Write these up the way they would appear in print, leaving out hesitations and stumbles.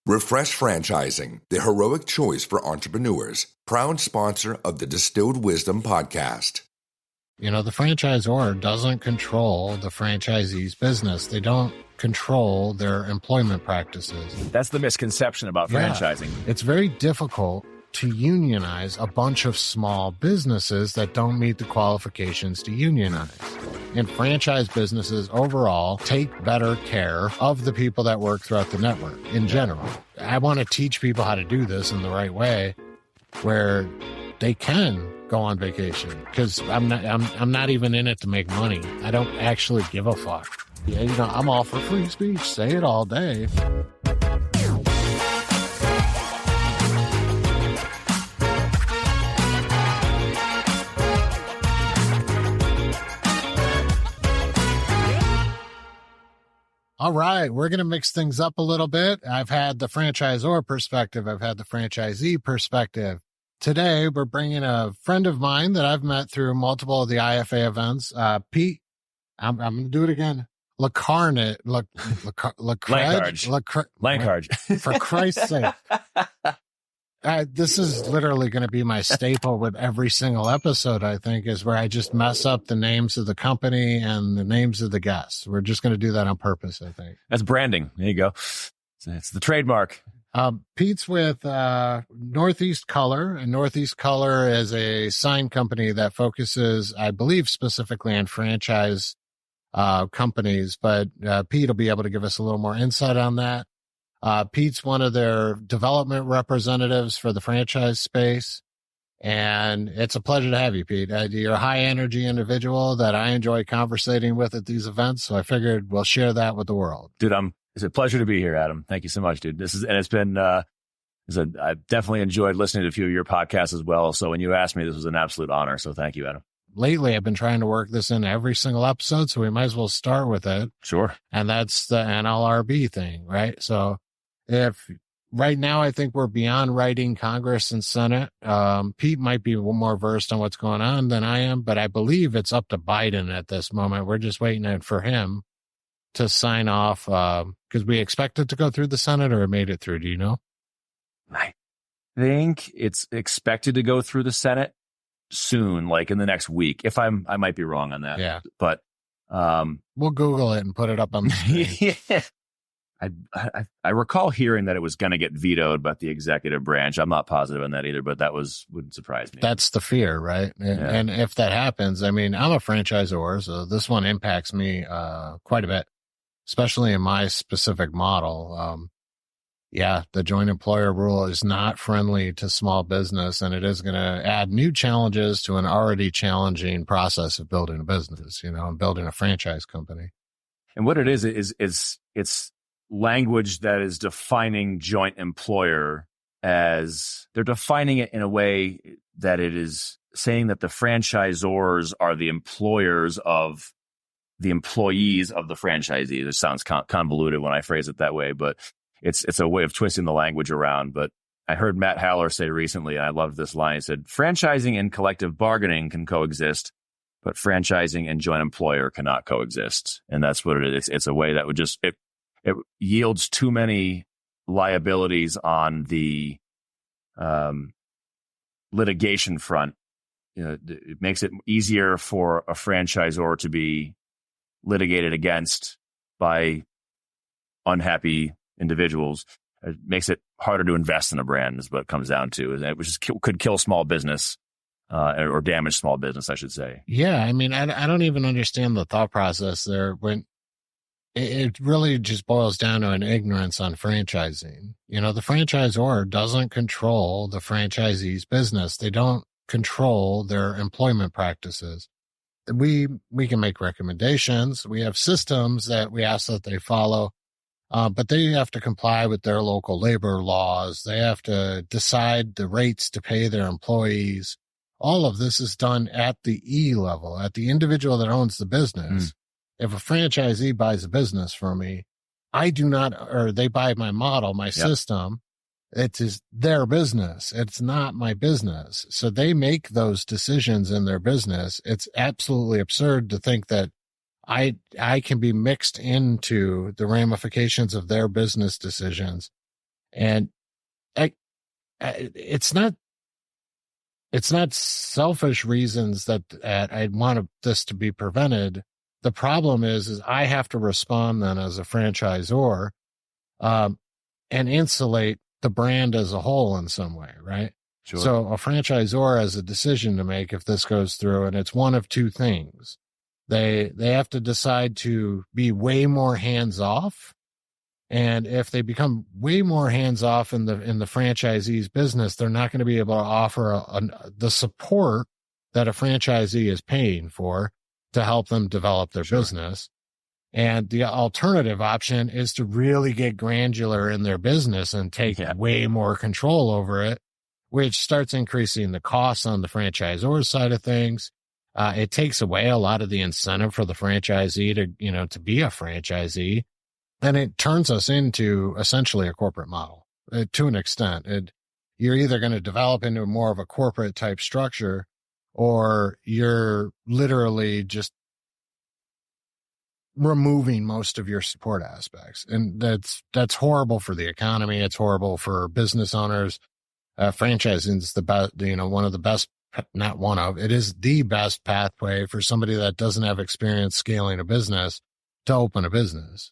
Refresh Franchising, the heroic choice for entrepreneurs. Proud sponsor of the Distilled Wisdom podcast. The franchisor doesn't control the franchisee's business. They don't control their employment practices. That's the misconception about franchising. It's very difficult to unionize a bunch of small businesses that don't meet the qualifications to unionize. And franchise businesses overall take better care of the people that work throughout the network in general. I want to teach people how to do this in the right way where they can go on vacation, because I'm not even in it to make money. I don't actually give a fuck. I'm all for free speech. Say it all day. All right, we're going to mix things up a little bit. I've had the franchisor perspective. I've had the franchisee perspective. Today, we're bringing a friend of mine that I've met through multiple of the IFA events. Pete, I'm going to do it again. Lacarnage. Lancard. For Christ's sake. This is literally going to be my staple with every single episode, I think, is where I just mess up the names of the company and the names of the guests. We're just going to do that on purpose, I think. That's branding. There you go. It's the trademark. Pete's with Northeast Color, and Northeast Color is a sign company that focuses, I believe, specifically on franchise companies, but Pete will be able to give us a little more insight on that. Pete's one of their development representatives for the franchise space, and it's a pleasure to have you, Pete. You're a high-energy individual that I enjoy conversating with at these events, so I figured we'll share that with the world. Dude, it's a pleasure to be here, Adam. Thank you so much, dude. It's been, I've definitely enjoyed listening to a few of your podcasts as well. So when you asked me, this was an absolute honor. So thank you, Adam. Lately, I've been trying to work this in every single episode, so we might as well start with it. Sure. And that's the NLRB thing, right? So if right now I think we're beyond writing Congress and Senate, Pete might be more versed on what's going on than I am, but I believe it's up to Biden at this moment. We're just waiting for him to sign off, because we expect it to go through the Senate, or it made it through. Do you know? I think it's expected to go through the Senate soon, like in the next week. I might be wrong on that. Yeah. But we'll Google it and put it up on the screen. Yeah. I recall hearing that it was going to get vetoed by the executive branch. I'm not positive on that either, but wouldn't surprise me. That's the fear, right? Yeah. And if that happens, I mean, I'm a franchisor, so this one impacts me quite a bit, especially in my specific model. The joint employer rule is not friendly to small business, and it is going to add new challenges to an already challenging process of building a business, and building a franchise company. And what it is it's language that is defining joint employer as they're defining it in a way that it is saying that the franchisors are the employers of the employees of the franchisee. It sounds convoluted when I phrase it that way, but it's a way of twisting the language around. But I heard Matt Haller say recently, and I loved this line. He said, franchising and collective bargaining can coexist, but franchising and joint employer cannot coexist. And that's what it is. It's a way that would just, it yields too many liabilities on the litigation front. It makes it easier for a franchisor to be litigated against by unhappy individuals. It makes it harder to invest in a brand, is what it comes down to, which could kill small business or damage small business, I should say. Yeah, I mean, I don't even understand the thought process there. When it really just boils down to an ignorance on franchising. The franchisor doesn't control the franchisee's business. They don't control their employment practices. We can make recommendations. We have systems that we ask that they follow, but they have to comply with their local labor laws. They have to decide the rates to pay their employees. All of this is done at the E level, at the individual that owns the business. If a franchisee buys a business from me, I do not, or they buy my model, my system, it is their business. It's not my business. So they make those decisions in their business. It's absolutely absurd to think that I can be mixed into the ramifications of their business decisions And it's not selfish reasons that I want this to be prevented. The problem is I have to respond then as a franchisor, and insulate the brand as a whole in some way, right? Sure. So a franchisor has a decision to make if this goes through, and it's one of two things. They have to decide to be way more hands off. And if they become way more hands off in the franchisee's business, they're not going to be able to offer the support that a franchisee is paying for to help them develop their business. And the alternative option is to really get granular in their business and take way more control over it, which starts increasing the costs on the franchisor side of things. It takes away a lot of the incentive for the franchisee to be a franchisee. And it turns us into essentially a corporate model to an extent. You're either going to develop into more of a corporate type structure, or you're literally just removing most of your support aspects. And that's horrible for the economy. It's horrible for business owners. Franchising is the best, one of the best, not one of, it is the best pathway for somebody that doesn't have experience scaling a business to open a business.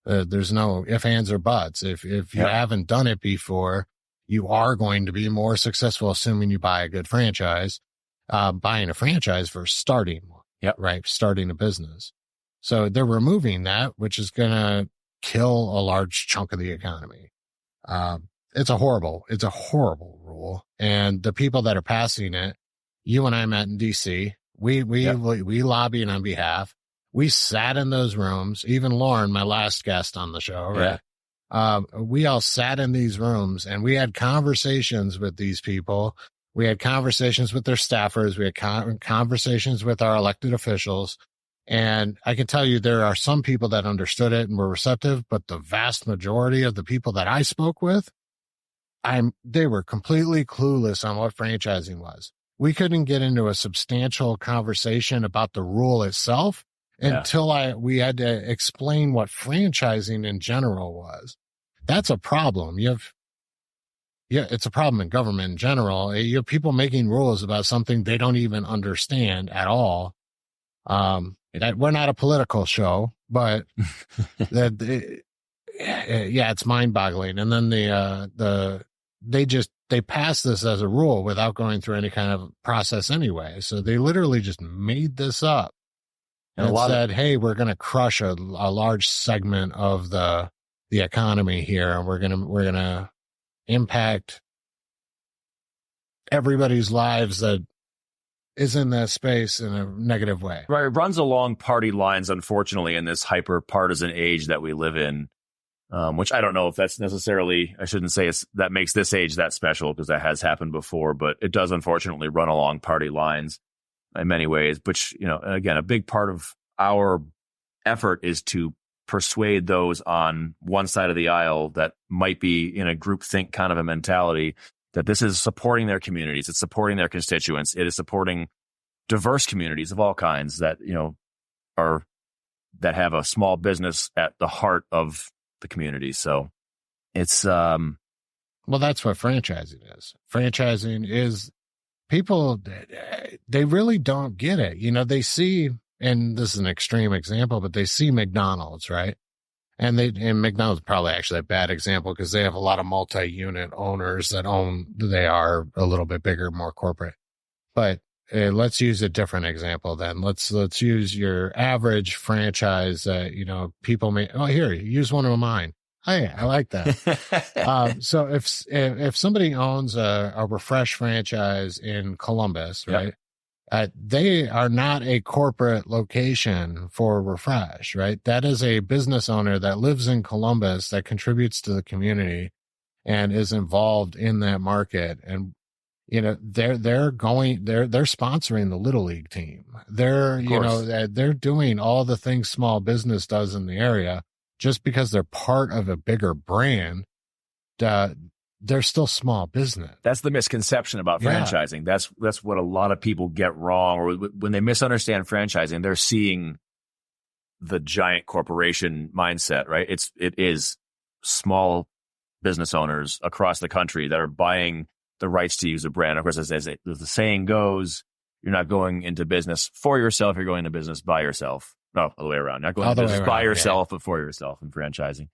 There's no ifs, ands, or buts. If you haven't done it before, you are going to be more successful, assuming you buy a good franchise, buying a franchise versus starting one, right? Starting a business. So they're removing that, which is going to kill a large chunk of the economy. It's a horrible rule. And the people that are passing it, you and I met in DC. We lobbied on behalf. We sat in those rooms. Even Lauren, my last guest on the show, right? Yeah. We all sat in these rooms and we had conversations with these people. We had conversations with their staffers. We had conversations with our elected officials. And I can tell you there are some people that understood it and were receptive, but the vast majority of the people that I spoke with, they were completely clueless on what franchising was. We couldn't get into a substantial conversation about the rule itself until we had to explain what franchising in general was. That's a problem. It's a problem in government in general. You have people making rules about something they don't even understand at all. That we're not a political show, but it's mind boggling. And then they passed this as a rule without going through any kind of process anyway. So they literally just made this up and said, hey, we're going to crush a large segment of the economy here. And we're going to impact everybody's lives that is in that space in a negative way. Right. It runs along party lines, unfortunately, in this hyper partisan age that we live in. Which I don't know if that's necessarily, I shouldn't say that makes this age that special, because that has happened before, but it does unfortunately run along party lines in many ways, which, again, a big part of our effort is to persuade those on one side of the aisle that might be in a groupthink kind of a mentality that this is supporting their communities. It's supporting their constituents. It is supporting diverse communities of all kinds that, that have a small business at the heart of the community. So it's well, that's what franchising is. Franchising is people, they really don't get it. They see, and this is an extreme example, but they see McDonald's, right? And McDonald's is probably actually a bad example because they have a lot of multi-unit owners they are a little bit bigger, more corporate. But let's use a different example then. Let's use your average franchise that, people may, here, use one of mine. Hey, I like that. So if somebody owns a Refresh franchise in Columbus, right? They are not a corporate location for Refresh, right? That is a business owner that lives in Columbus that contributes to the community and is involved in that market. And they're sponsoring the Little League team. They're doing all the things small business does in the area just because they're part of a bigger brand. They're still small business. That's the misconception about franchising. That's what a lot of people get wrong, or when they misunderstand franchising, they're seeing the giant corporation mindset, right? It is small business owners across the country that are buying the rights to use a brand. Of course, as the saying goes, you're not going into business for yourself, you're going into business by yourself. No, all the way around. Not going into business by yourself, but for yourself in franchising.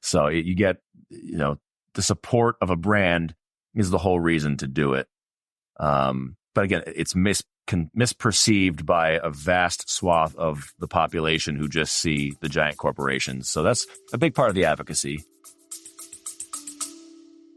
So you get, the support of a brand is the whole reason to do it. But again, it's misperceived by a vast swath of the population who just see the giant corporations. So that's a big part of the advocacy.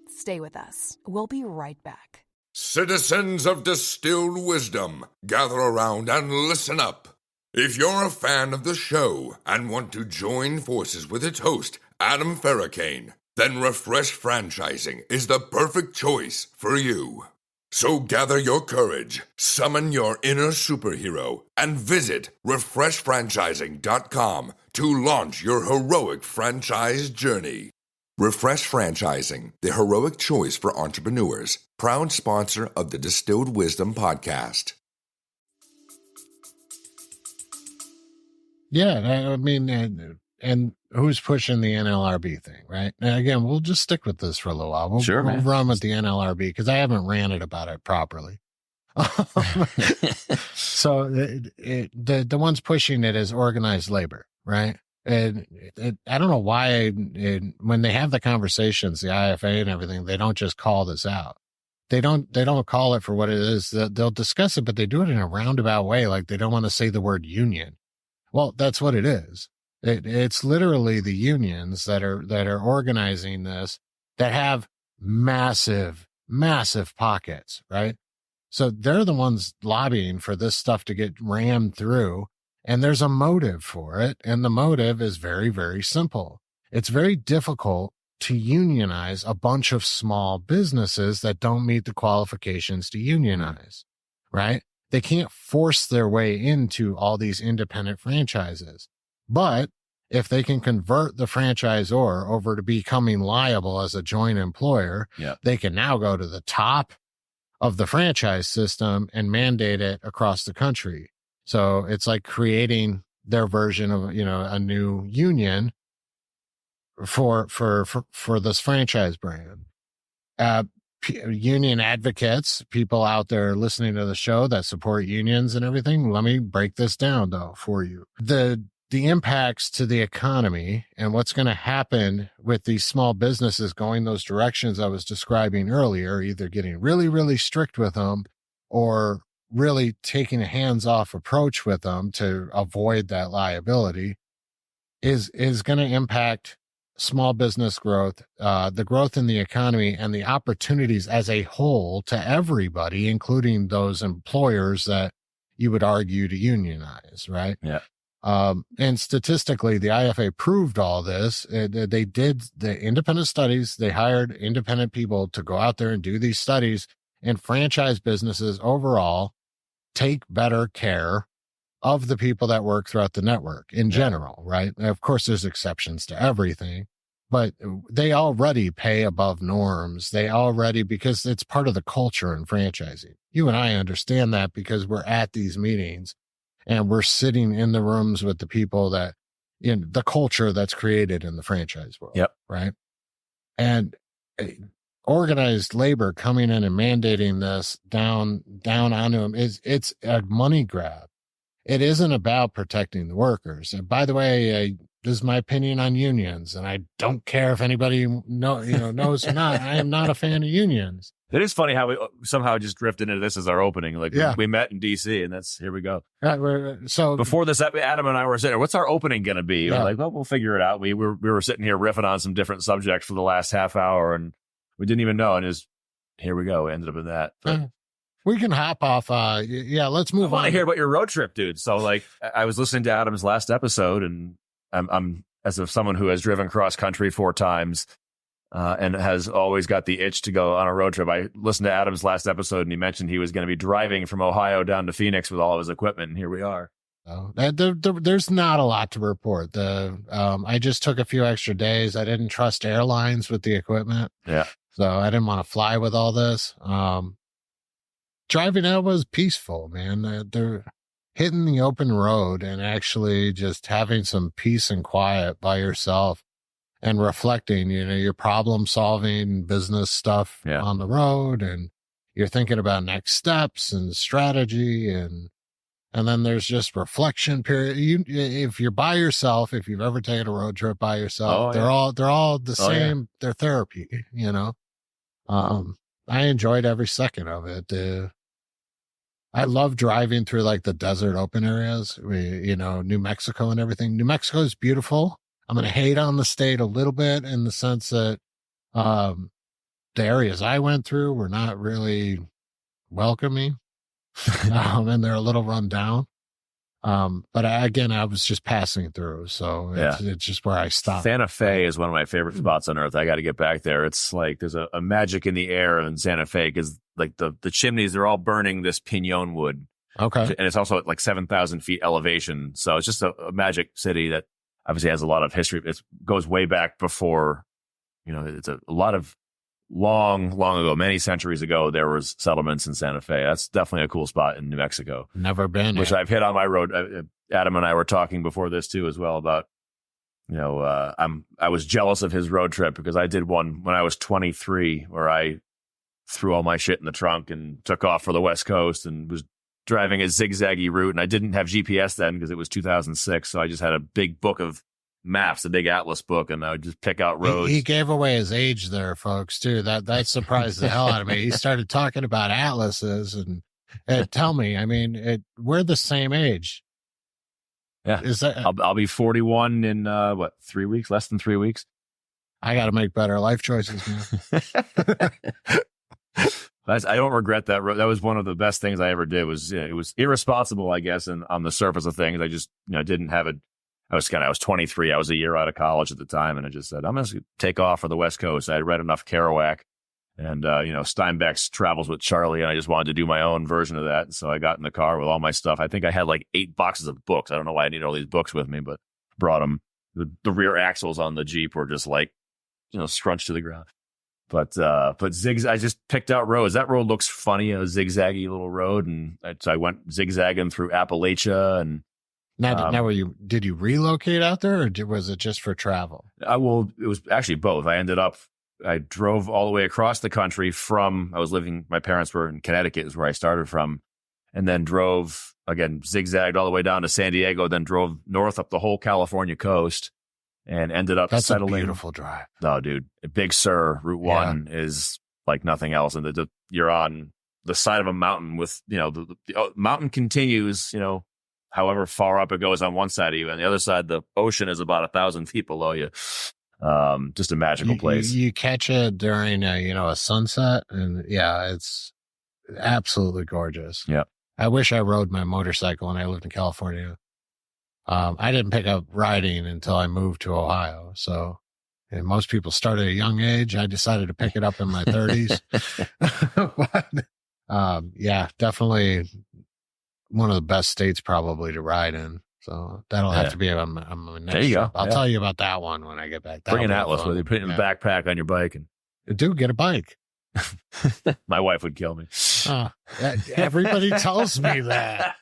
Stay with us. We'll be right back. Citizens of Distilled Wisdom, gather around and listen up. If you're a fan of the show and want to join forces with its host, Adam Ferricane, then Refresh Franchising is the perfect choice for you. So gather your courage, summon your inner superhero, and visit refreshfranchising.com to launch your heroic franchise journey. Refresh Franchising, the heroic choice for entrepreneurs, proud sponsor of the Distilled Wisdom podcast. Yeah, I mean, and who's pushing the NLRB thing, right? And again, we'll just stick with this for a little while. We'll run with the NLRB because I haven't ranted about it properly. So the ones pushing it is organized labor, right? And I don't know why when they have the conversations, the IFA and everything, they don't just call this out. They don't call it for what it is. They'll discuss it, but they do it in a roundabout way. Like they don't want to say the word union. Well, that's what it is. It's literally the unions that are organizing this that have massive pockets, right? So they're the ones lobbying for this stuff to get rammed through. And there's a motive for it. And the motive is very, very simple. It's very difficult to unionize a bunch of small businesses that don't meet the qualifications to unionize, right? They can't force their way into all these independent franchises. But if they can convert the franchisor over to becoming liable as a joint employer, they can now go to the top of the franchise system and mandate it across the country. So it's like creating their version of, a new union for this franchise brand. Union advocates, people out there listening to the show that support unions and everything. Let me break this down though for you. The impacts to the economy and what's going to happen with these small businesses going those directions I was describing earlier, either getting really, really strict with them or really taking a hands-off approach with them to avoid that liability is going to impact small business growth, the growth in the economy and the opportunities as a whole to everybody, including those employers that you would argue to unionize, right? Yeah. And statistically, the IFA proved all this. They did the independent studies. They hired independent people to go out there and do these studies, and franchise businesses overall take better care of the people that work throughout the network in general, right? And of course, there's exceptions to everything, but they already pay above norms. Because it's part of the culture in franchising. You and I understand that because we're at these meetings and we're sitting in the rooms with the people that in the culture that's created in the franchise world. Yep. Right. And organized labor coming in and mandating this down onto them it's a money grab. It isn't about protecting the workers. And by the way, this is my opinion on unions, and I don't care if anybody knows or not. I am not a fan of unions. It is funny how we somehow just drifted into this as our opening. Like we met in DC, and here we go. So before this, Adam and I were sitting there, what's our opening going to be? Yeah. We're like, well, we'll figure it out. We were sitting here riffing on some different subjects for the last half hour, and we didn't even know. And here we go. We ended up in that. But, we can hop off. Let's move on. I want to hear about your road trip, dude. So I was listening to Adam's last episode, and I'm as of someone who has driven cross country 4 times and has always got the itch to go on a road trip. I listened to Adam's last episode, and he mentioned he was going to be driving from Ohio down to Phoenix with all of his equipment, and here we are. There's not a lot to report. I just took a few extra days. I didn't trust airlines with the equipment. Yeah. So I didn't want to fly with all this. Driving out was peaceful, man. They're hitting the open road and actually just having some peace and quiet by yourself and reflecting, your problem solving business stuff Yeah. on the road, and you're thinking about next steps and strategy, and then there's just reflection period. If you're by yourself, if you've ever taken a road trip by yourself, they're all the same. They're therapy, I enjoyed every second of it. I love driving through like the desert open areas, New Mexico and everything. New Mexico is beautiful. I'm going to hate on the state a little bit in the sense that the areas I went through were not really welcoming, and they're a little run down. But I was just passing through, so it's just where I stopped. Santa Fe is one of my favorite spots on earth. I got to get back there. It's like there's a magic in the air in Santa Fe because like the chimneys, they're all burning this pinon wood. Okay. And it's also at like 7,000 feet elevation. So it's just a magic city that obviously has a lot of history. It goes way back before, it's a lot of long ago, many centuries ago, there was settlements in Santa Fe. That's definitely a cool spot in New Mexico. Never been. Which I've hit on my road. Adam and I were talking before this too, as well, about, I was jealous of his road trip because I did one when I was 23 where I threw all my shit in the trunk and took off for the West Coast and was driving a zigzaggy route. And I didn't have GPS then because it was 2006. So I just had a big book of maps, a big atlas book, and I would just pick out roads. He gave away his age there, folks, too. That surprised the hell out of me. He started talking about atlases and tell me, we're the same age. Yeah. Is that I'll be 41 in 3 weeks, less than 3 weeks. I got to make better life choices, man. I don't regret that. That was one of the best things I ever did. It was irresponsible, I guess, and on the surface of things, I just didn't have it. I was 23. I was a year out of college at the time, and I just said, I'm going to take off for the West Coast. I had read enough Kerouac and Steinbeck's Travels with Charlie, and I just wanted to do my own version of that. And so I got in the car with all my stuff. I think I had like 8 boxes of books. I don't know why I needed all these books with me, but brought them. The rear axles on the Jeep were just like, scrunched to the ground. But I just picked out roads. That road looks funny, a zigzaggy little road. And so I went zigzagging through Appalachia. And now did you relocate out there, or was it just for travel? It was actually both. I drove all the way across the country my parents were in Connecticut is where I started from. And then drove, again, zigzagged all the way down to San Diego, then drove north up the whole California coast. And ended up settling. That's a beautiful drive. No, dude. Big Sur, Route 1 is like nothing else. And you're on the side of a mountain with, the mountain continues, however far up it goes on one side of you. And the other side, the ocean is about 1,000 feet below you. Just a magical place. You catch it during, a sunset. And it's absolutely gorgeous. Yeah. I wish I rode my motorcycle when I lived in California. I didn't pick up riding until I moved to Ohio. So, and most people start at a young age. I decided to pick it up in my 30s. But, definitely one of the best states probably to ride in. So that'll have to be on my next there you trip. go. I'll tell you about that one when I get back. Bring an Atlas with you. Put it in the backpack on your bike. Dude, get a bike. My wife would kill me. Everybody tells me that.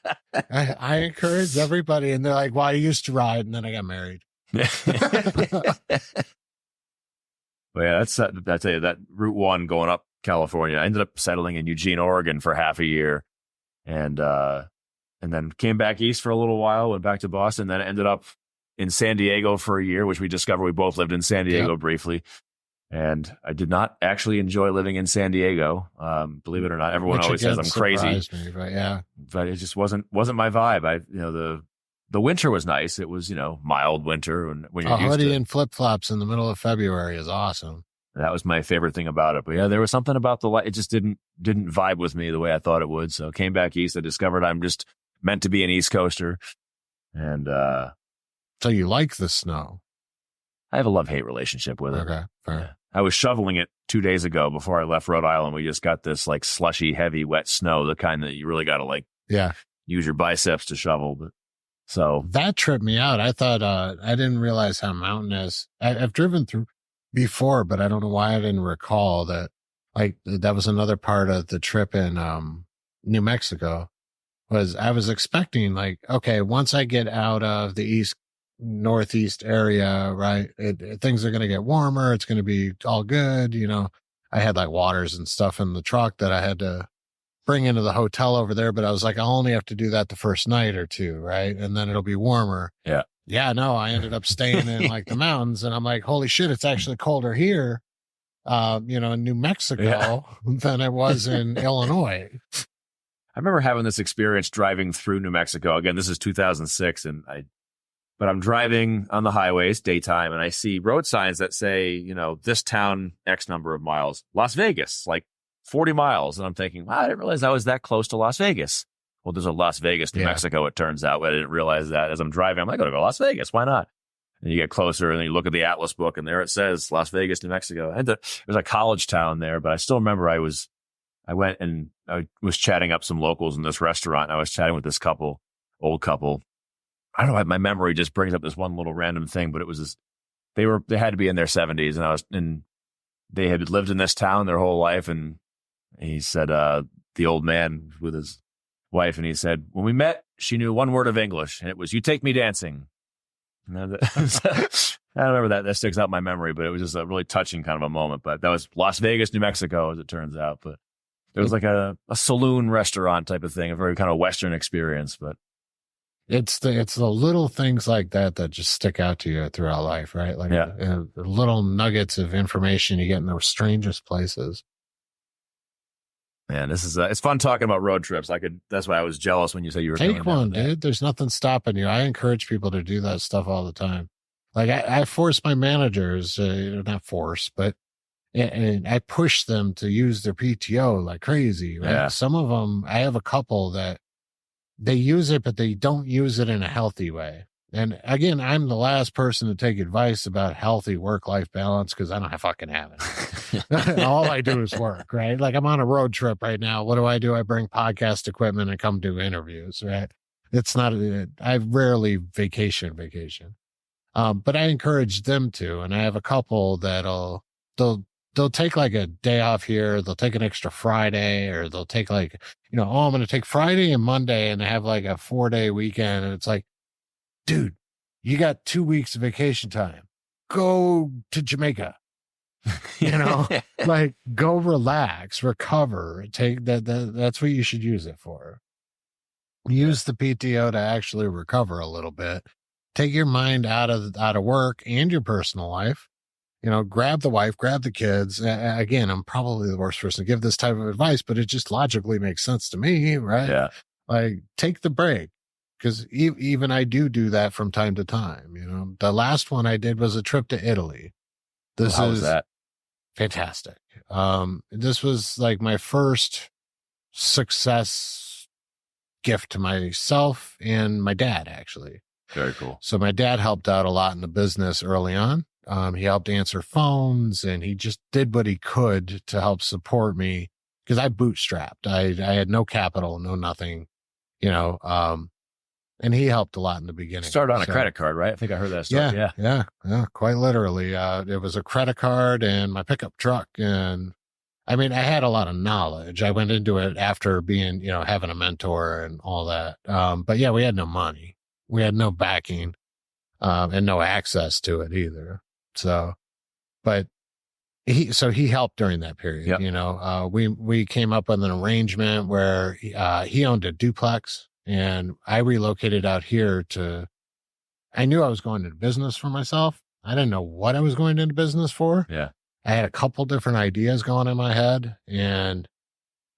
I encourage everybody, and they're like, well, I used to ride, and then I got married. Well, yeah, that's it. That Route 1 going up California. I ended up settling in Eugene, Oregon for half a year, and then came back east for a little while, went back to Boston, then ended up in San Diego for a year, which we discovered we both lived in San Diego briefly. And I did not actually enjoy living in San Diego. Believe it or not, everyone always says I'm crazy, me, but it just wasn't my vibe. The winter was nice. It was, mild winter. And when you're a hoodie and flip flops in the middle of February is awesome. That was my favorite thing about it. But yeah, there was something about the light. It just didn't vibe with me the way I thought it would. So came back east. I discovered I'm just meant to be an East Coaster. And, so you like the snow? I have a love-hate relationship with it. Okay, fair. Yeah. I was shoveling it 2 days ago before I left Rhode Island. We just got this like slushy, heavy, wet snow, the kind that you really got to use your biceps to shovel. But so that tripped me out. I thought, I didn't realize how mountainous. I've driven through before, but I don't know why I didn't recall that. Like that was another part of the trip in New Mexico. Was I was expecting like, okay, once I get out of the East northeast area, right? Things are going to get warmer. It's going to be all good. I had like waters and stuff in the truck that I had to bring into the hotel over there, but I was like, I'll only have to do that the first night or two, right? And then it'll be warmer. Yeah. Yeah, no, I ended up staying in like the mountains, and I'm like, holy shit, it's actually colder here, in New Mexico than it was in Illinois. I remember having this experience driving through New Mexico. Again, this is 2006, but I'm driving on the highways daytime, and I see road signs that say, this town X number of miles, Las Vegas, like 40 miles. And I'm thinking, wow, I didn't realize I was that close to Las Vegas. Well, there's a Las Vegas, New Mexico, it turns out. But I didn't realize that as I'm driving. I'm like, I'm going to go to Las Vegas. Why not? And you get closer, and then you look at the Atlas book, and there it says Las Vegas, New Mexico. And there's a college town there, but I still remember I went and I was chatting up some locals in this restaurant. And I was chatting with this old couple. I don't know, my memory just brings up this one little random thing, but it was this, they had to be in their 70s, and they had lived in this town their whole life. And he said, the old man with his wife, and he said, when we met, she knew one word of English, and it was, "You take me dancing." And I remember that sticks out in my memory, but it was just a really touching kind of a moment. But that was Las Vegas, New Mexico, as it turns out. But it was like a saloon restaurant type of thing, a very kind of Western experience. But it's the little things like that just stick out to you throughout life, right? Like the little nuggets of information you get in the strangest places. Man, this is it's fun talking about road trips. That's why I was jealous when you said you were take one, dude. There's nothing stopping you. I encourage people to do that stuff all the time. Like I force my managers, not force, but and I push them to use their PTO like crazy. Right? Yeah. Some of them, I have a couple that they use it, but they don't use it in a healthy way. And again, I'm the last person to take advice about healthy work-life balance because I don't fucking have it. All I do is work, right? Like I'm on a road trip right now. What do? I bring podcast equipment and come do interviews, right? It's not, I rarely vacation. But I encourage them to, and I have a couple they'll take like a day off here. They'll take an extra Friday, or they'll take like, I'm going to take Friday and Monday, and they have like a 4-day weekend. And it's like, dude, you got 2 weeks of vacation time. Go to Jamaica, like go relax, recover, take that. That's what you should use it for. Use the PTO to actually recover a little bit. Take your mind out of work and your personal life. Grab the wife, grab the kids. Again, I'm probably the worst person to give this type of advice, but it just logically makes sense to me, right? Yeah. Like take the break. Because even I do that from time to time. The last one I did was a trip to Italy. How was that? Fantastic. This was like my first success gift to myself and my dad, actually. Very cool. So my dad helped out a lot in the business early on. He helped answer phones, and he just did what he could to help support me because I bootstrapped. I had no capital, no nothing, and he helped a lot in the beginning. Started on a credit card, right? I think I heard that story. Yeah, quite literally. It was a credit card and my pickup truck. And I mean, I had a lot of knowledge. I went into it after being, having a mentor and all that. But yeah, we had no money. We had no backing, and no access to it either. So, but he helped during that period. Yep. We came up with an arrangement where he owned a duplex. And I relocated out here I knew I was going into business for myself. I didn't know what I was going into business for. Yeah. I had a couple different ideas going in my head. And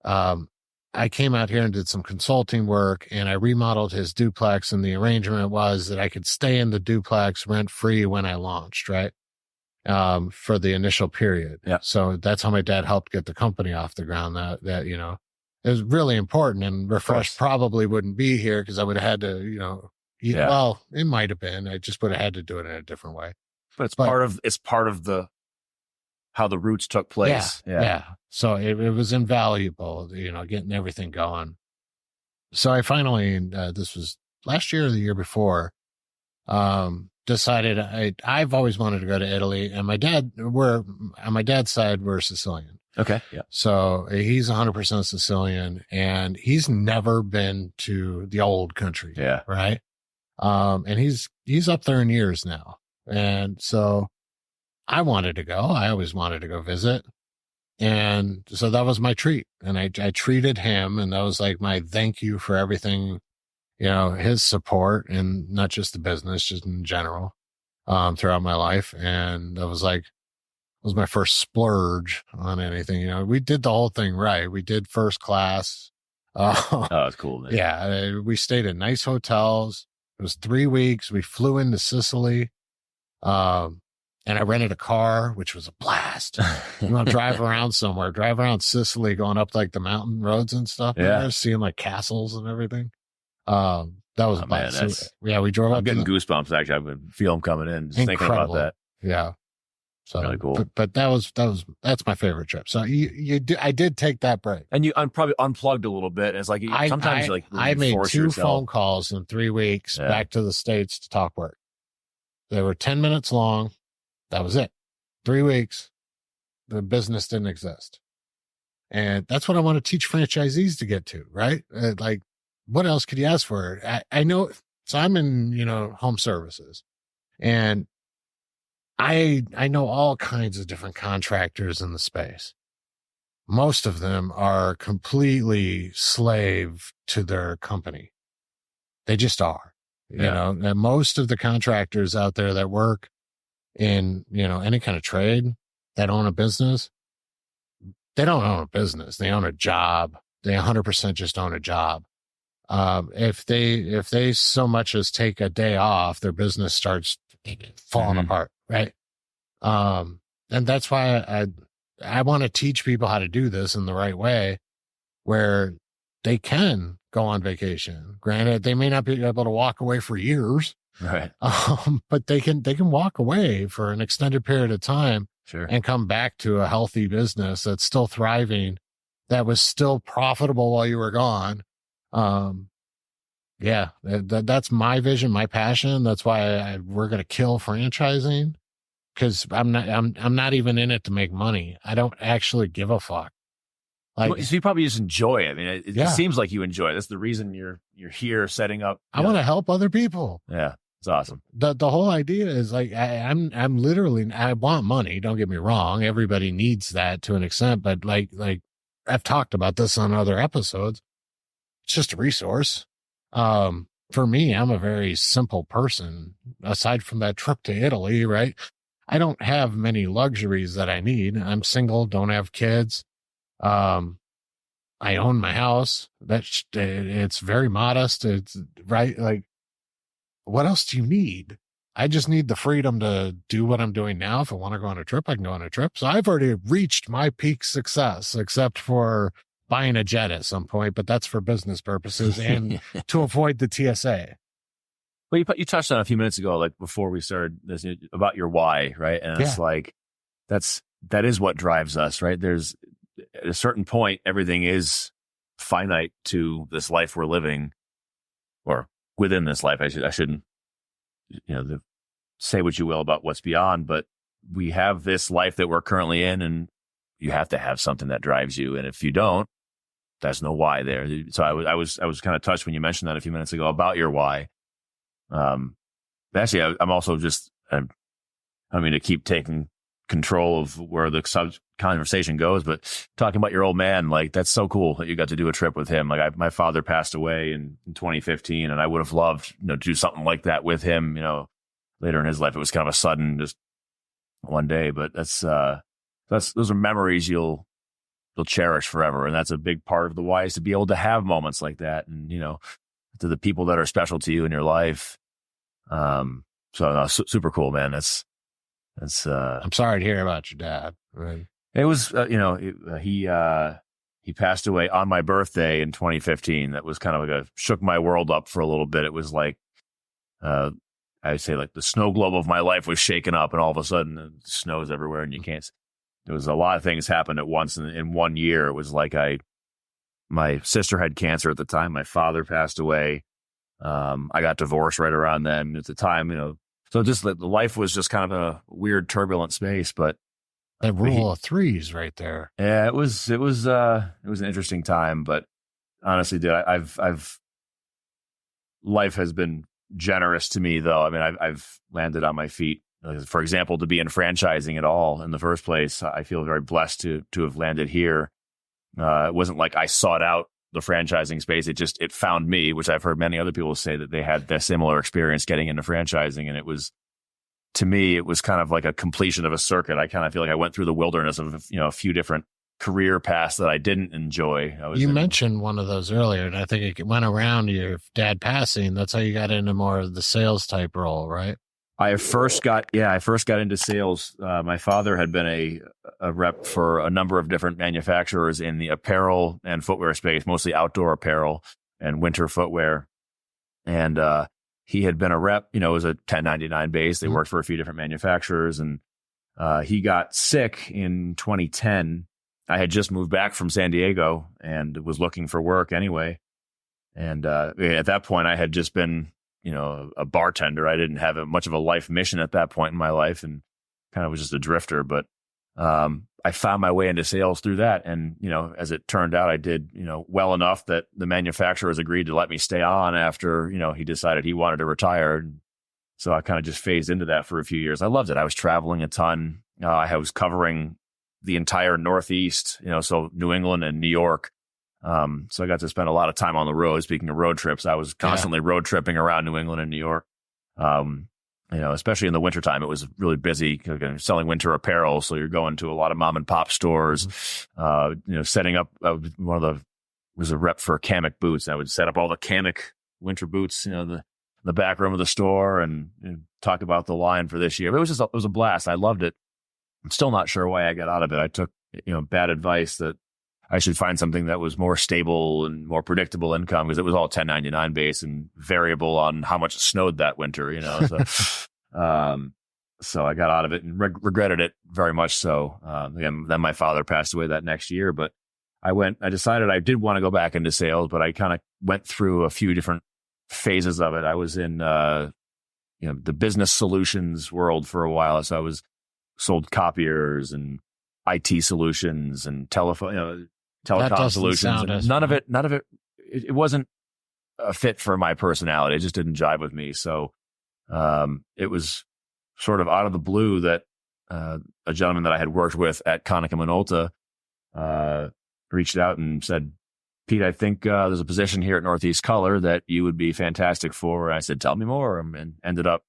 I came out here and did some consulting work, and I remodeled his duplex. And the arrangement was that I could stay in the duplex rent free when I launched, right? For the initial period. Yeah. So that's how my dad helped get the company off the ground that it was really important, and Refresh probably wouldn't be here because I would have had to, well, it might have been. I just would have had to do it in a different way. But it's part of how the roots took place. Yeah. So it was invaluable, getting everything going. So I finally, this was last year or the year before, decided I've always wanted to go to Italy, and on my dad's side, we're Sicilian. Okay. Yeah. So he's 100% Sicilian, and he's never been to the old country. Yeah. Right. And he's up there in years now. And so I wanted to go. I always wanted to go visit. And so that was my treat. And I treated him, and that was like my thank you for everything, his support, and not just the business, just in general, throughout my life. And that was my first splurge on anything. We did the whole thing right. We did first class. Oh, that's cool, man. Yeah. We stayed in nice hotels. It was 3 weeks. We flew into Sicily. And I rented a car, which was a blast. Drive around somewhere, drive around Sicily, going up like the mountain roads and stuff. Yeah. Seeing like castles and everything. That was a blast. Man, so, we drove up. I'm getting goosebumps, actually. I would feel them coming in, just thinking about that. Yeah. So really cool. But that's my favorite trip. So I did take that break. And you probably unplugged a little bit. It's like sometimes I made 2 phone calls in 3 weeks back to the States to talk work. They were 10 minutes long. That was it. 3 weeks. The business didn't exist. And that's what I want to teach franchisees to get to, right? Like, what else could you ask for? I know, so I'm in, home services, and I know all kinds of different contractors in the space. Most of them are completely slave to their company. They just are, and most of the contractors out there that work in, any kind of trade, that own a business, they don't own a business. They own a job. They 100% just own a job. If they so much as take a day off, their business starts falling apart. Right. And that's why I want to teach people how to do this in the right way, where they can go on vacation. Granted, they may not be able to walk away for years. Right. But they can walk away for an extended period of time. Sure. And come back to a healthy business that's still thriving, that was still profitable while you were gone. That's my vision, my passion. That's why we're going to kill franchising, because I'm not even in it to make money. I don't actually give a fuck. So you probably just enjoy it. I mean, it seems like you enjoy it. That's the reason you're here setting up. I want to help other people. Yeah. It's awesome. The whole idea is like, I'm literally, I want money. Don't get me wrong. Everybody needs that to an extent, but like I've talked about this on other episodes. It's just a resource. For me, I'm a very simple person. Aside from that trip to Italy, right? I don't have many luxuries that I need. I'm single, don't have kids. I own my house. It's very modest. It's right. Like, what else do you need? I just need the freedom to do what I'm doing now. If I want to go on a trip, I can go on a trip. So I've already reached my peak success, except for buying a jet at some point, but that's for business purposes and to avoid the TSA. Well, you touched on a few minutes ago, like before we started this, about your why, right? And it's like, that is what drives us, right? There's at a certain point, everything is finite to this life we're living, or within this life. I shouldn't, say what you will about what's beyond, but we have this life that we're currently in, and you have to have something that drives you. And if you don't, there's no why there. So I was kind of touched when you mentioned that a few minutes ago about your why. Actually, I'm also just, I mean, to keep taking control of where the conversation goes, but talking about your old man, like, that's so cool that you got to do a trip with him. Like, my father passed away in 2015, and I would have loved, to do something like that with him, later in his life. It was kind of a sudden, just one day, but those are memories you'll cherish forever. And that's a big part of the why, is to be able to have moments like that. And, to the people that are special to you in your life. Super cool, man. That's I'm sorry to hear about your dad. Right. It was, he passed away on my birthday in 2015. That was kind of like shook my world up for a little bit. It was like, I'd say like the snow globe of my life was shaken up, and all of a sudden the snow's everywhere and you can't. There was a lot of things happened at once in 1 year. It was like my sister had cancer at the time. My father passed away. I got divorced right around then at the time, so just the life was just kind of a weird, turbulent space, but that rule of threes right there. Yeah, it was an interesting time, but honestly, dude, life has been generous to me, though. I mean, I've landed on my feet. For example, to be in franchising at all in the first place, I feel very blessed to have landed here. It wasn't like I sought out the franchising space. It found me, which I've heard many other people say that they had that similar experience getting into franchising. And to me, it was kind of like a completion of a circuit. I kind of feel like I went through the wilderness of, a few different career paths that I didn't enjoy. You mentioned one of those earlier, and I think it went around your dad passing. That's how you got into more of the sales type role, right? I first got into sales. My father had been a rep for a number of different manufacturers in the apparel and footwear space, mostly outdoor apparel and winter footwear. And he had been a rep, it was a 1099 base. They worked for a few different manufacturers, and he got sick in 2010. I had just moved back from San Diego and was looking for work anyway. And at that point, I had just been a bartender. I didn't have much of a life mission at that point in my life, and kind of was just a drifter. But I found my way into sales through that. And, as it turned out, I did, well enough that the manufacturers agreed to let me stay on after, he decided he wanted to retire. And so I kind of just phased into that for a few years. I loved it. I was traveling a ton. I was covering the entire Northeast, so New England and New York. So I got to spend a lot of time on the road. Speaking of road trips, I was constantly road tripping around New England and New York. Especially in the wintertime, it was really busy selling winter apparel. So you're going to a lot of mom and pop stores, setting up was a rep for Kamek boots. I would set up all the Kamek winter boots, the back room of the store and talk about the line for this year. But it was a blast. I loved it. I'm still not sure why I got out of it. I took, bad advice that I should find something that was more stable and more predictable income, because it was all 1099 based and variable on how much it snowed that winter, So I got out of it and regretted it very much so. Then my father passed away that next year, but I decided I did want to go back into sales, but I kind of went through a few different phases of it. I was in, the business solutions world for a while. So I sold copiers and IT solutions and telecom solutions. None of it. It wasn't a fit for my personality. It just didn't jive with me. So it was sort of out of the blue that a gentleman that I had worked with at Konica Minolta reached out and said, "Pete, I think there's a position here at Northeast Color that you would be fantastic for." I said, "Tell me more," and ended up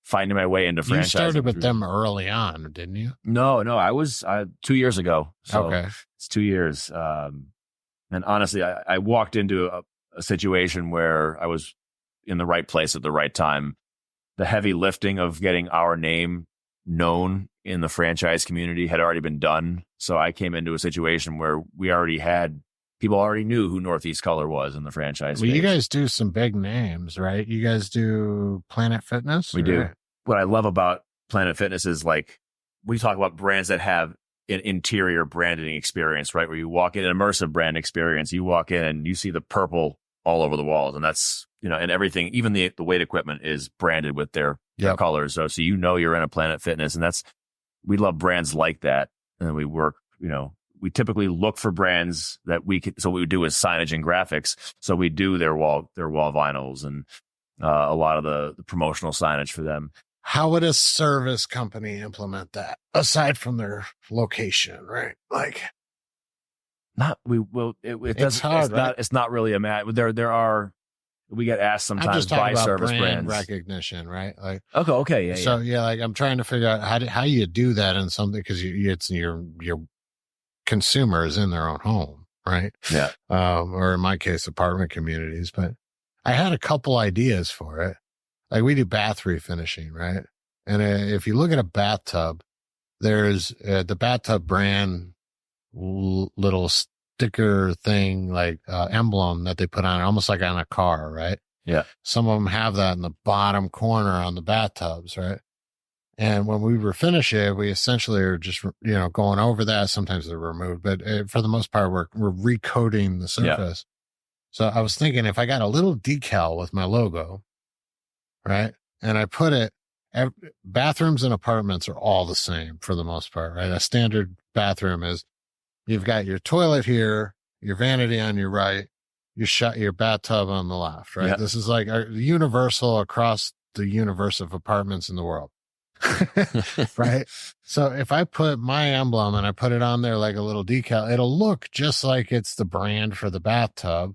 finding my way into franchising. You started with them early on, didn't you? No, I was 2 years ago. So okay. It's 2 years. And honestly, I walked into a situation where I was in the right place at the right time. The heavy lifting of getting our name known in the franchise community had already been done. So I came into a situation where people already knew who Northeast Color was in the franchise space. You guys do some big names, right? You guys do Planet Fitness? We do. What I love about Planet Fitness is we talk about brands that have an interior branding experience, right? Where you walk in, an immersive brand experience. You walk in and you see the purple all over the walls, and that's, and everything, even the weight equipment is branded with their colors. So you're in a Planet Fitness, and we love brands like that. And we work, we typically look for brands that so what we do is signage and graphics. So we do their wall vinyls and a lot of the promotional signage for them. How would a service company implement that aside from their location, right? It's hard, right? It's not really a match. We get asked sometimes by service brands recognition, right? Okay. Yeah. So I'm trying to figure out how you do that in something, because it's your consumers in their own home, right? Yeah. Or in my case, apartment communities. But I had a couple ideas for it. We do bath refinishing, right? And if you look at a bathtub, there's the bathtub brand little sticker thing, emblem that they put on, almost like on a car, right? Yeah. Some of them have that in the bottom corner on the bathtubs, right? And when we refinish it, we essentially are just, going over that. Sometimes they're removed, but for the most part, we're recoating the surface. Yeah. So I was thinking, if I got a little decal with my logo, right, and I put it, bathrooms and apartments are all the same for the most part, right? A standard bathroom is, you've got your toilet here, your vanity on your right, you shut your bathtub on the left, right? Yeah. This is like universal across the universe of apartments in the world. Right? So if I put my emblem and I put it on there like a little decal, it'll look just like it's the brand for the bathtub.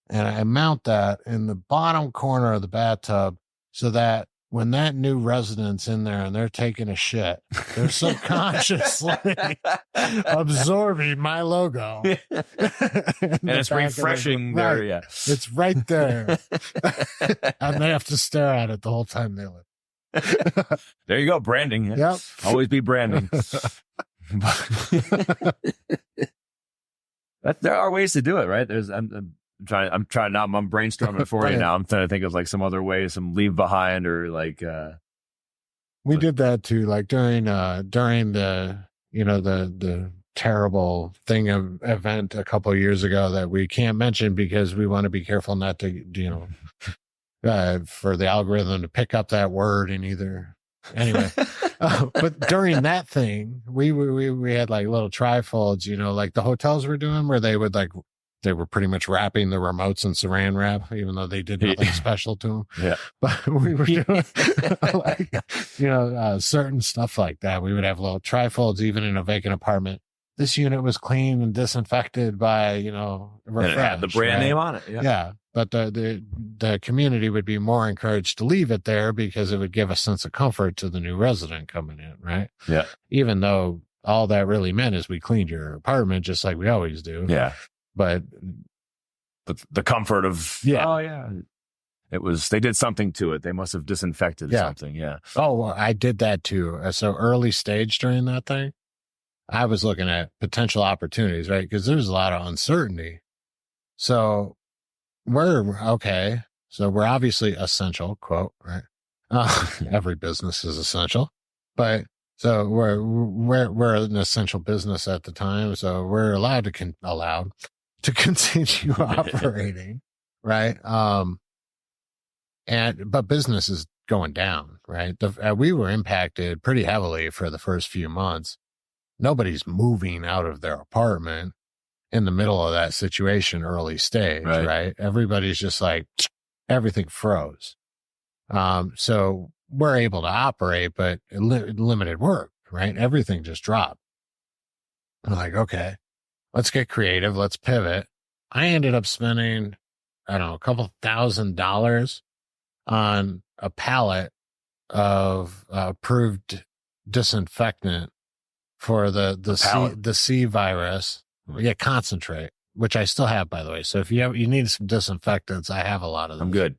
And I mount that in the bottom corner of the bathtub so that when that new resident's in there and they're taking a shit, they're subconsciously absorbing my logo. And it's refreshing there. Right. Yeah. It's right there. And they have to stare at it the whole time they live. There you go. Branding. Yep. Always be branding. There are ways to do it, right? I'm brainstorming for you now. I'm trying to think of like some other ways, some leave behind or like, we did that too, like during the, the terrible thing of event a couple of years ago that we can't mention because we want to be careful not to, for the algorithm to pick up that word in either. Anyway, but during that thing, we had like little trifolds, like the hotels were doing where they were pretty much wrapping the remotes in saran wrap, even though they did nothing special to them. Yeah. But we were doing certain stuff like that. We would have little trifolds, even in a vacant apartment. This unit was clean and disinfected by, Refresh, and it had the brand name on it. Yeah. Yeah. But the community would be more encouraged to leave it there because it would give a sense of comfort to the new resident coming in, right? Yeah. Even though all that really meant is we cleaned your apartment just like we always do. Yeah. But the comfort of, oh yeah, they did something to it. They must have disinfected something. Yeah. Oh, well, I did that too. So early stage during that thing, I was looking at potential opportunities, right? Because there's a lot of uncertainty. So we're okay. So we're obviously essential, quote, right? Every business is essential, but so we're an essential business at the time. So we're allowed to continue operating, right? But business is going down, right? We were impacted pretty heavily for the first few months. Nobody's moving out of their apartment in the middle of that situation, early stage, right? Everybody's just like, everything froze. So we're able to operate, but limited work, right? Everything just dropped. I'm like, okay, let's get creative. Let's pivot. I ended up spending, I don't know, a couple $1,000 on a pallet of approved disinfectant for the C virus. Yeah, concentrate, which I still have, by the way. So if you need some disinfectants, I have a lot of them. I'm good.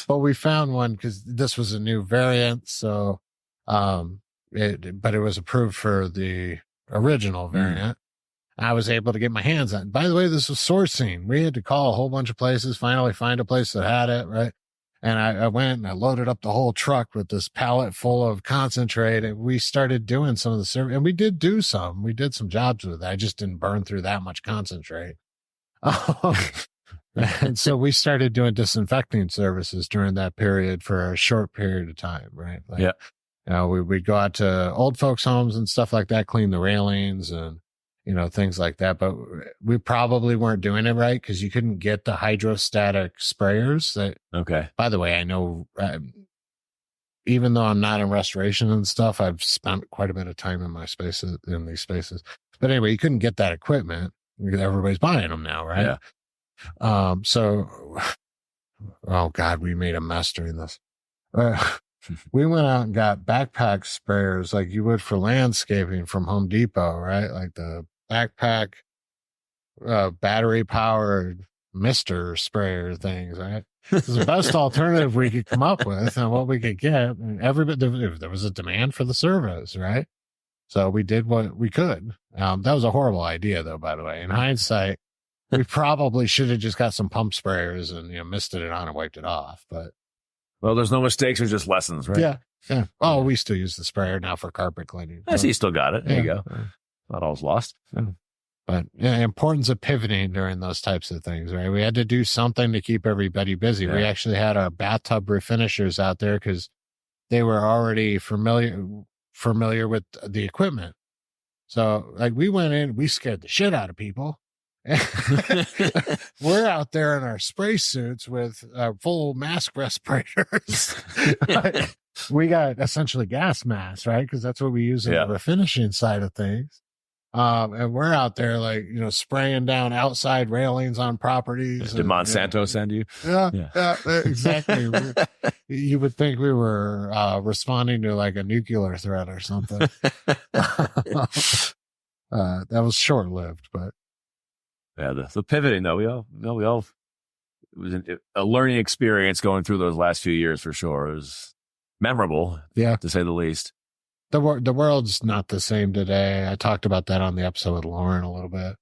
But we found one because this was a new variant. So, but it was approved for the original variant. I was able to get my hands on. By the way, this was sourcing. We had to call a whole bunch of places, finally find a place that had it, right? And I went and I loaded up the whole truck with this pallet full of concentrate, and we started doing some of the service. And we did do some. We did some jobs with it. I just didn't burn through that much concentrate. And so we started doing disinfecting services during that period for a short period of time, right? Like, we'd go out to old folks' homes and stuff like that, clean the railings and, things like that. But we probably weren't doing it right because you couldn't get the hydrostatic sprayers. Okay. By the way, I know, even though I'm not in restoration and stuff, I've spent quite a bit of time in these spaces. But anyway, you couldn't get that equipment. Everybody's buying them now, right? Yeah. So, oh God, we made a mess during this. We went out and got backpack sprayers like you would for landscaping from Home Depot, right? Like the backpack, battery powered mister sprayer things, right? It was the best alternative we could come up with and what we could get. And there was a demand for the service, right? So we did what we could. That was a horrible idea though, by the way. In hindsight, we probably should have just got some pump sprayers and, misted it on and wiped it off, but. Well, there's no mistakes. There's just lessons, right? Yeah. Yeah. Oh, we still use the sprayer now for carpet cleaning. I see you still got it. There you go. Not all's lost. Yeah. But importance of pivoting during those types of things, right? We had to do something to keep everybody busy. Yeah. We actually had our bathtub refinishers out there because they were already familiar with the equipment. So like we went in, we scared the shit out of people We're out there in our spray suits with full mask respirators. We got essentially gas masks, right? Because that's what we use in the refinishing side of things. And we're out there like, spraying down outside railings on properties. Did Monsanto send you? Yeah, exactly. You would think we were responding to like a nuclear threat or something. That was short lived, but. Yeah, the pivoting though, we all, it was a learning experience going through those last few years for sure. It was memorable, to say the least. The world's not the same today. I talked about that on the episode with Lauren a little bit.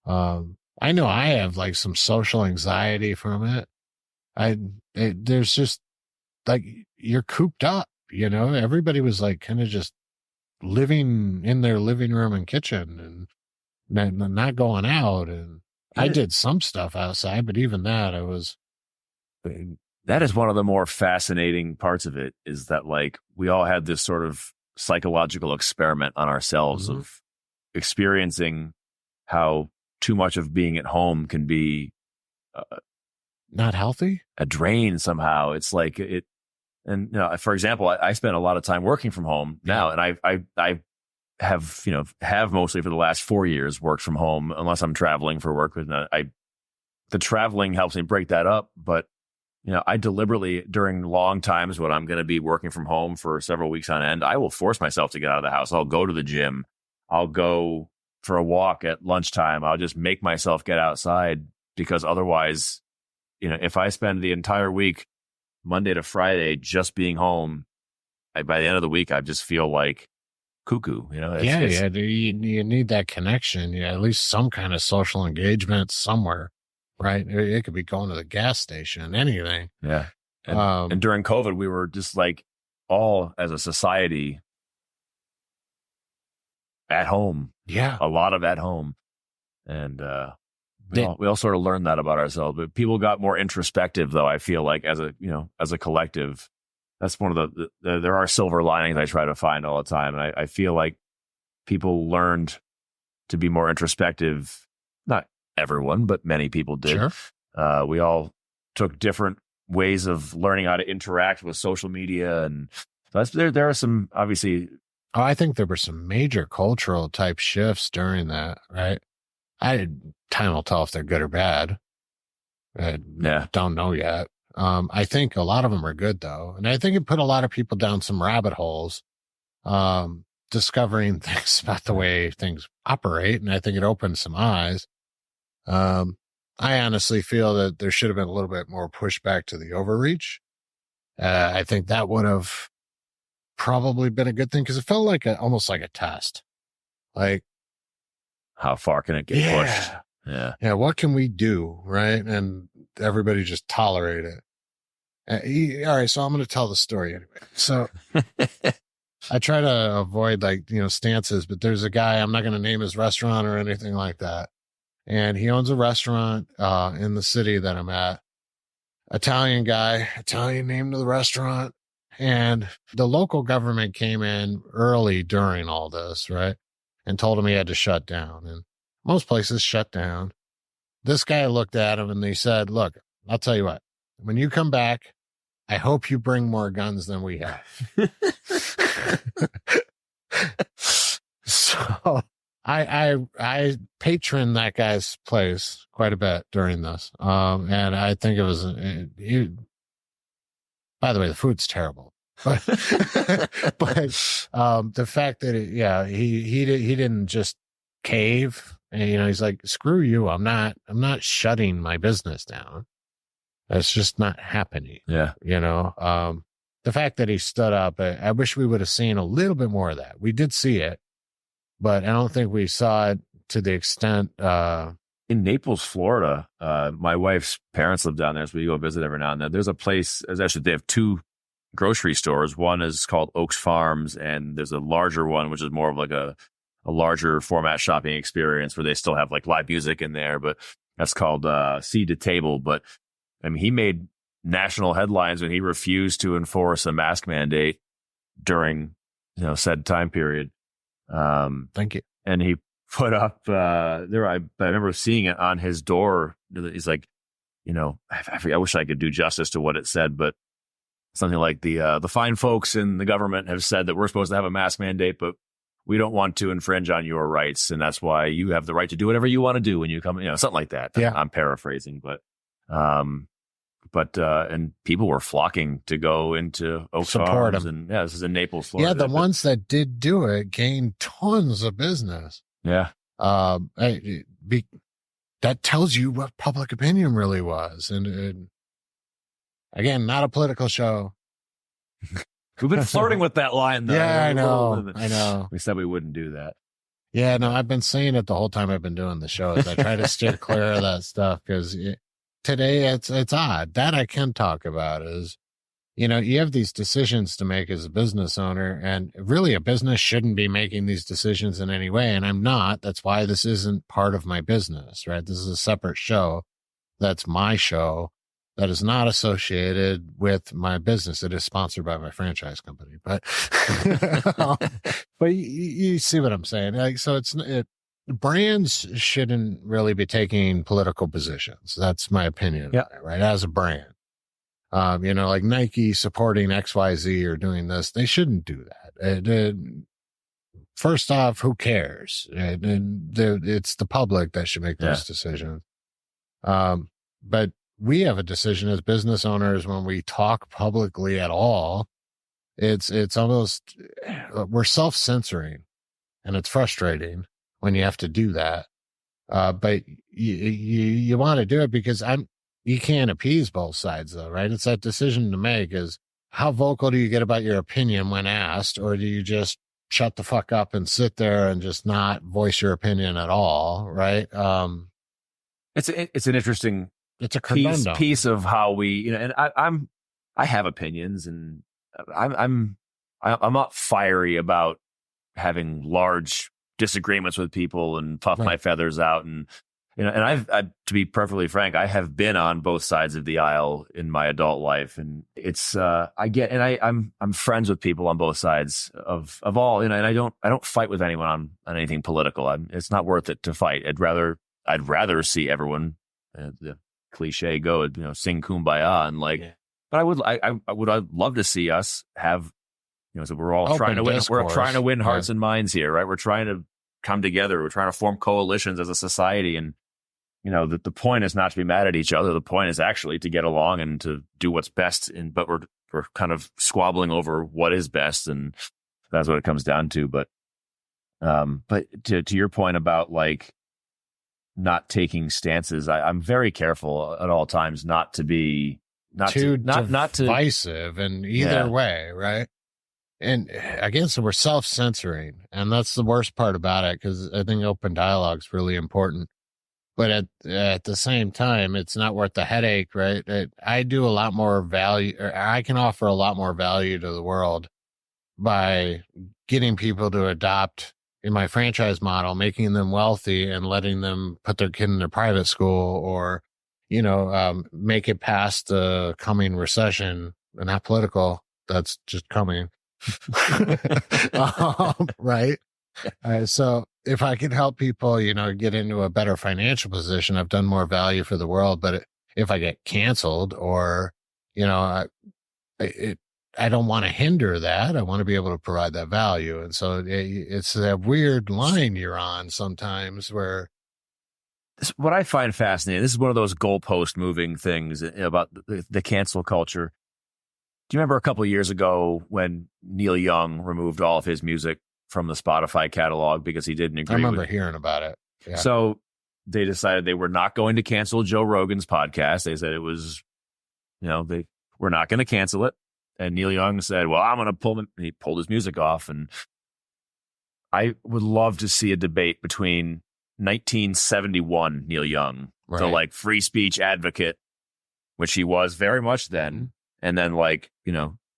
I know I have like some social anxiety from it. There's just like, you're cooped up, everybody was like kind of just living in their living room and kitchen and not going out. And I did some stuff outside, but even that that is one of the more fascinating parts of it, is that like we all had this sort of psychological experiment on ourselves of experiencing how too much of being at home can be not healthy, a drain somehow. It's like it. And, for example, I spend a lot of time working from home now, and I have mostly for the last 4 years worked from home unless I'm traveling for work. The traveling helps me break that up, but I deliberately, during long times when I'm going to be working from home for several weeks on end, I will force myself to get out of the house. I'll go to the gym. I'll go for a walk at lunchtime. I'll just make myself get outside, because otherwise, if I spend the entire week, Monday to Friday, just being home, by the end of the week, I just feel like cuckoo. You need that connection. At least some kind of social engagement somewhere. Right. It could be going to the gas station, anything. Yeah. And during COVID, we were just like all as a society at home. Yeah. A lot of at home. And we all sort of learned that about ourselves. But people got more introspective, though, I feel like, as a collective. That's one of there are silver linings I try to find all the time. And I feel like people learned to be more introspective. Not everyone, but many people did. Sure. We all took different ways of learning how to interact with social media, and there are some, obviously. Oh, I think there were some major cultural type shifts during that, right? Time will tell if they're good or bad. I don't know yet. I think a lot of them are good though, and I think it put a lot of people down some rabbit holes, discovering things about the way things operate, and I think it opened some eyes. I honestly feel that there should have been a little bit more pushback to the overreach. I think that would have probably been a good thing, because it felt like almost like a test. Like, how far can it get pushed? Yeah. What can we do? Right. And everybody just tolerate it. All right. So I'm going to tell the story anyway. So I try to avoid stances, but there's a guy, I'm not going to name his restaurant or anything like that. And he owns a restaurant in the city that I'm at. Italian guy, Italian name to the restaurant. And the local government came in early during all this, right? And told him he had to shut down. And most places shut down. This guy looked at him and he said, look, I'll tell you what, when you come back, I hope you bring more guns than we have. So I patroned that guy's place quite a bit during this. And I think it was, by the way, the food's terrible, but the fact that he didn't just cave, and he's like, screw you. I'm not shutting my business down. That's just not happening. Yeah. The fact that he stood up, I wish we would have seen a little bit more of that. We did see it, but I don't think we saw it to the extent. In Naples, Florida, my wife's parents live down there, so we go visit every now and then. There's a place, they have two grocery stores. One is called Oaks Farms, and there's a larger one, which is more of like a larger format shopping experience where they still have like live music in there, but that's called Seed to Table. But I mean, he made national headlines when he refused to enforce a mask mandate during said time period. Thank you. And he put up there. I remember seeing it on his door. He's like, I wish I could do justice to what it said, but something like the fine folks in the government have said that we're supposed to have a mask mandate, but we don't want to infringe on your rights, and that's why you have the right to do whatever you want to do when you come. Something like that. Yeah. I'm paraphrasing, but and people were flocking to go into Oak Support Farms, him. and this is in Naples, Florida. Yeah, the ones that did do it gained tons of business. Yeah. That tells you what public opinion really was. And again, not a political show. We've been flirting with that line, though. Yeah, I know. We said we wouldn't do that. Yeah, no, I've been saying it the whole time I've been doing the shows. I try to steer clear of that stuff because today it's odd. That I can talk about is, you have these decisions to make as a business owner, and really a business shouldn't be making these decisions in any way. And I'm not. That's why this isn't part of my business, right? This is a separate show. That's my show. That is not associated with my business. It is sponsored by my franchise company, but you see what I'm saying? Like, so brands shouldn't really be taking political positions. That's my opinion. Yeah. Right. As a brand, like Nike supporting XYZ or doing this, they shouldn't do that. First off, who cares? It's the public that should make those decisions. But we have a decision as business owners when we talk publicly at all. It's almost, we're self-censoring, and it's frustrating when you have to do that. But you want to do it because you can't appease both sides though, right? It's that decision to make is how vocal do you get about your opinion when asked, or do you just shut the fuck up and sit there and just not voice your opinion at all? Right. It's an interesting, it's a conundrum. piece of how we, and I have opinions, and I'm not fiery about having large disagreements with people and puff my feathers out, and and to be perfectly frank, I have been on both sides of the aisle in my adult life, and it's I'm friends with people on both sides of all, and I don't fight with anyone on anything political. It's not worth it to fight. I'd rather see everyone, the cliche go, sing Kumbaya and but I'd love to see us have, so we're all trying to win. We're trying to win hearts and minds here, right? We're trying to come together. We're trying to form coalitions as a society, and the point is not to be mad at each other. The point is actually to get along and to do what's best. But we're kind of squabbling over what is best, and that's what it comes down to. But to your point about not taking stances, I'm very careful at all times not to be divisive in either way, right? And again, so we're self-censoring, and that's the worst part about it, because I think open dialogue is really important. But at the same time, it's not worth the headache, right? I do a lot more value, or I can offer a lot more value to the world by getting people to adopt in my franchise model, making them wealthy and letting them put their kid in their private school, or, make it past the coming recession. And not political. That's just coming. Right. So if I can help people, get into a better financial position, I've done more value for the world. But if I get canceled, or, I don't want to hinder that. I want to be able to provide that value. And so it's that weird line you're on sometimes where. What I find fascinating, this is one of those goalpost moving things about the cancel culture. Do you remember a couple of years ago when Neil Young removed all of his music from the Spotify catalog because he didn't agree? I remember hearing about it. Yeah. So they decided they were not going to cancel Joe Rogan's podcast. They said it was, they were not going to cancel it. And Neil Young said, well, I'm going to pull him. He pulled his music off. And I would love to see a debate between 1971 Neil Young, the free speech advocate, which he was very much then. And then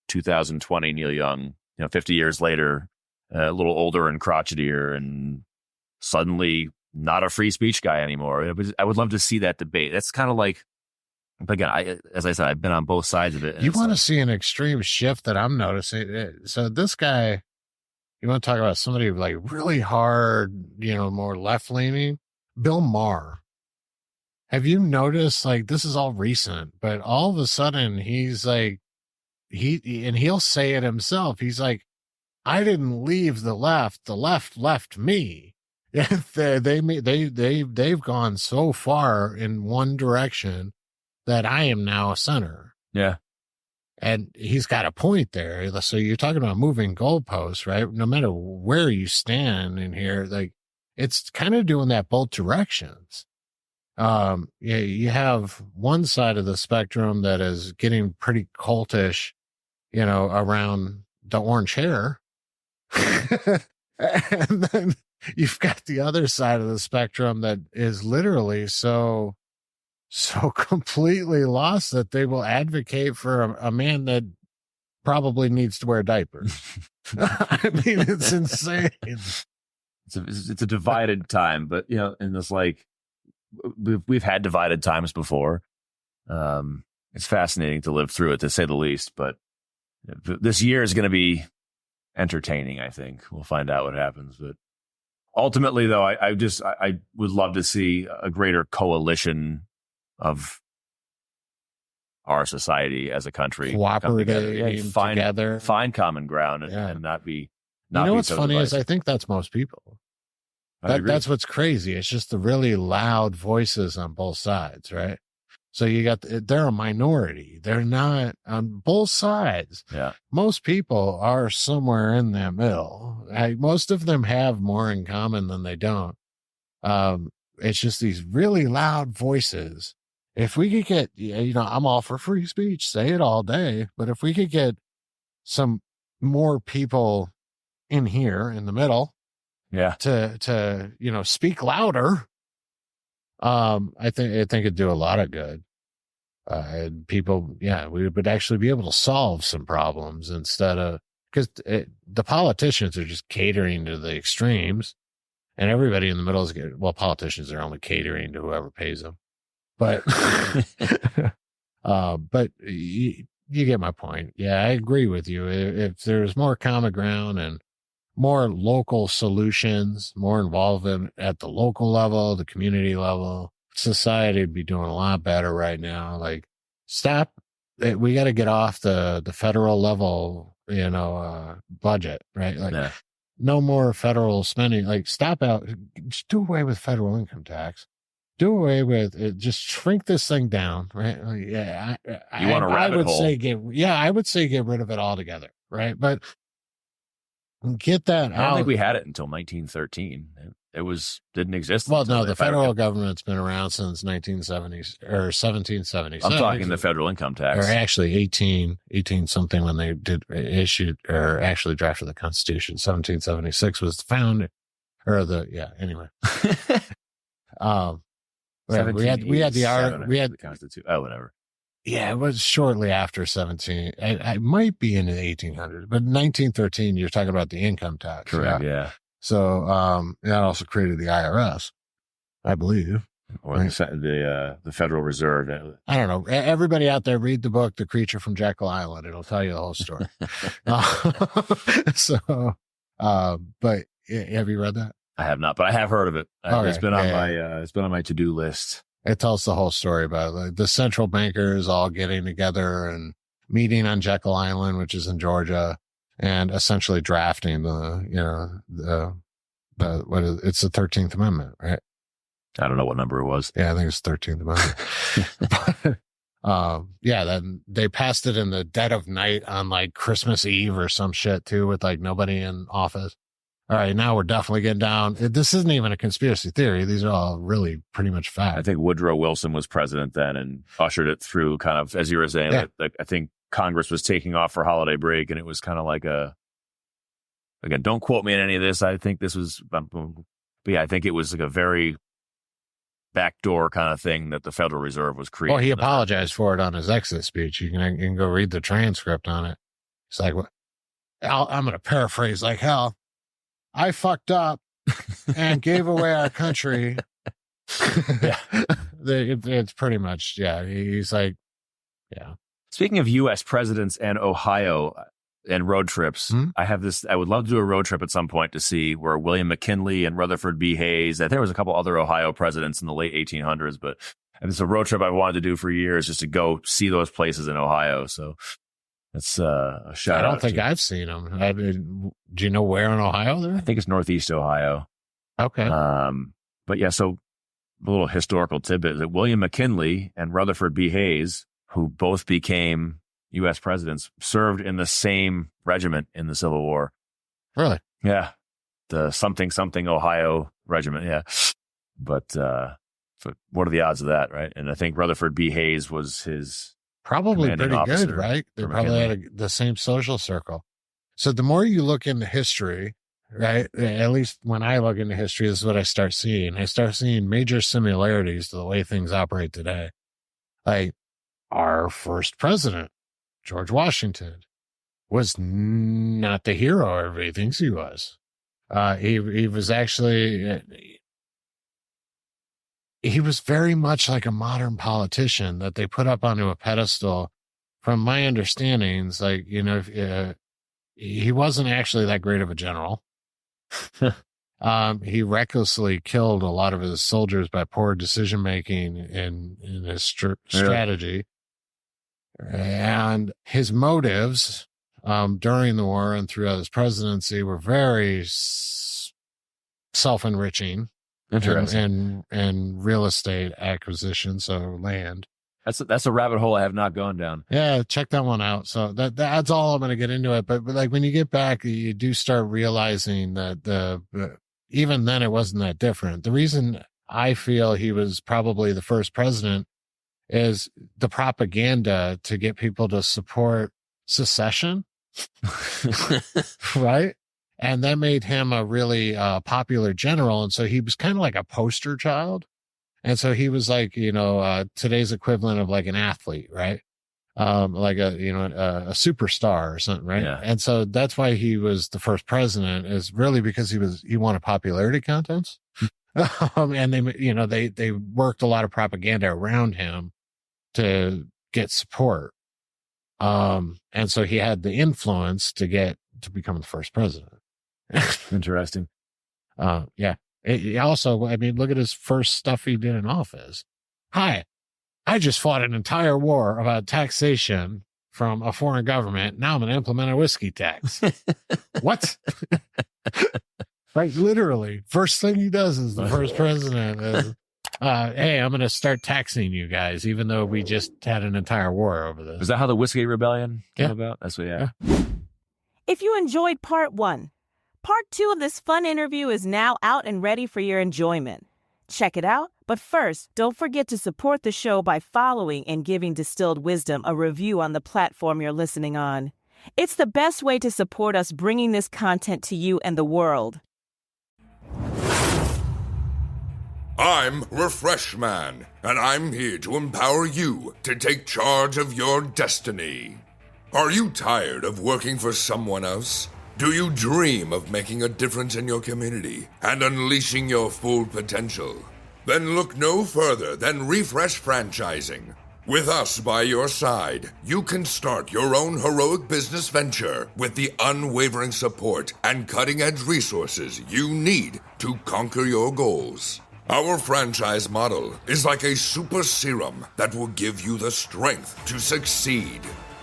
2020 Neil Young, 50 years later, a little older and crotchetier, and suddenly not a free speech guy anymore. I would love to see that debate. That's kind of but again, as I said, I've been on both sides of it. You want to see an extreme shift that I'm noticing. So this guy, You want to talk about somebody like really hard, more left leaning? Bill Maher. Have you noticed, like, this is all recent, but all of a sudden he's like, he'll say it himself. He's like, I didn't leave the left left me. They've gone so far in one direction that I am now a center. Yeah. And he's got a point there. So you're talking about moving goalposts, right? No matter where you stand in here, like, it's kind of doing that both directions. You have one side of the spectrum that is getting pretty cultish, around the orange hair. And then you've got the other side of the spectrum that is literally so completely lost that they will advocate for a man that probably needs to wear diapers. I mean, it's insane. It's a divided time, but in this, like, we've had divided times before. It's fascinating to live through it, to say the least. But this year is going to be entertaining. I think we'll find out what happens. But ultimately, though, I would love to see a greater coalition of our society as a country cooperating together, find common ground, and not be. What's funny is I think that's most people. That's what's crazy. It's just the really loud voices on both sides, right? So they're a minority. They're not on both sides. Yeah. Most people are somewhere in that middle. Most of them have more in common than they don't. It's just these really loud voices. If we could get, I'm all for free speech, say it all day. But if we could get some more people in here in the middle, to speak louder, I think it'd do a lot of good. And people, we would actually be able to solve some problems instead of, because the politicians are just catering to the extremes, and everybody in the middle is politicians are only catering to whoever pays them. But, but you get my point. Yeah, I agree with you. If there's more common ground and more local solutions, more involvement at the local level, the community level, society would be doing a lot better right now. Like, we got to get off the federal level, budget, right? Like, no more federal spending. Like, just do away with federal income tax. Do away with it. Just shrink this thing down, right? You want a rabbit hole? I would say get rid of it altogether, right? But get that out. I don't think we had it until 1913. It didn't exist. Well, no, the federal government's been around since 1777. I'm talking the federal income tax. Or actually 18 something when they issued or actually drafted the Constitution. 1776 was founded, anyway. We had the Constitution. Oh, whatever. Yeah, it was shortly after 17. I might be in the 1800s, but 1913, you're talking about the income tax. Correct. Yeah. So, that also created the IRS, I believe. Or the Federal Reserve. I don't know. Everybody out there, read the book, The Creature from Jekyll Island. It'll tell you the whole story. But have you read that? I have not, but I have heard of it. Okay. It's been on my to-do list. It tells the whole story about like the central bankers all getting together and meeting on Jekyll Island, which is in Georgia, and essentially drafting it's the 13th Amendment, right? I don't know what number it was. Yeah, I think it's 13th Amendment. Then they passed it in the dead of night on like Christmas Eve or some shit too, with like nobody in office. All right, now we're definitely getting down. This isn't even a conspiracy theory. These are all really pretty much fact. I think Woodrow Wilson was president then and ushered it through kind of, as you were saying, I think Congress was taking off for holiday break, and it was kind of like again, don't quote me on any of this. I think this was, but yeah, I think it was like a very backdoor kind of thing that the Federal Reserve was creating. Well, he apologized for it on his exit speech. You can go read the transcript on it. It's like, I'm going to paraphrase like hell. I fucked up and gave away our country. It's pretty much, he's like, yeah. Speaking of U.S. presidents and Ohio, and road trips. I would love to do a road trip at some point to see where William McKinley and Rutherford B. Hayes, I think there was a couple other Ohio presidents in the late 1800s, but it's a road trip I wanted to do for years, just to go see those places in Ohio. So that's a shout out. I don't think I've seen them. Do you know where in Ohio they're? I think it's Northeast Ohio. Okay. But yeah, so a little historical tidbit that William McKinley and Rutherford B. Hayes, who both became U.S. presidents, served in the same regiment in the Civil War. Really? Yeah. The something Ohio regiment. Yeah. But so what are the odds of that, right? And I think Rutherford B. Hayes was his probably pretty officer good, right? They for probably McKinley. had the same social circle. So the more you look into history, right? At least when I look into history, this is what I start seeing. I start seeing major similarities to the way things operate today. Like our first president, George Washington, was not the hero everybody thinks he was. He was actually, he was very much like a modern politician that they put up onto a pedestal. From my understandings, like, you know, he wasn't actually that great of a general. He recklessly killed a lot of his soldiers by poor decision making in his strategy. And his motives during the war and throughout his presidency were very self-enriching. Interesting. And real estate acquisition, so land. That's a rabbit hole I have not gone down. Yeah, check that one out. So that's all I'm going to get into it. But like when you get back, you do start realizing that even then it wasn't that different. The reason I feel he was probably the first president is the propaganda to get people to support secession, right? And that made him a really popular general. And so he was kind of like a poster child. And so he was like, you know, today's equivalent of like an athlete, right? Like a superstar or something, right? Yeah. And so that's why he was the first president, is really because he wanted popularity contests. And they worked a lot of propaganda around him to get support. And so he had the influence to become the first president. Interesting. Yeah. It also, I mean, look at his first stuff he did in office. Hi, I just fought an entire war about taxation from a foreign government. Now I'm going to implement a whiskey tax. What? Like literally, first thing he does is the first president is, hey, I'm going to start taxing you guys, even though we just had an entire war over this. Is that how the Whiskey Rebellion came about? That's what, yeah. If you enjoyed part 1, part 2 of this fun interview is now out and ready for your enjoyment. Check it out, but first, don't forget to support the show by following and giving Distilled Wisdom a review on the platform you're listening on. It's the best way to support us bringing this content to you and the world. I'm Refreshman, and I'm here to empower you to take charge of your destiny. Are you tired of working for someone else? Do you dream of making a difference in your community and unleashing your full potential? Then look no further than Refresh Franchising. With us by your side, you can start your own heroic business venture with the unwavering support and cutting-edge resources you need to conquer your goals. Our franchise model is like a super serum that will give you the strength to succeed.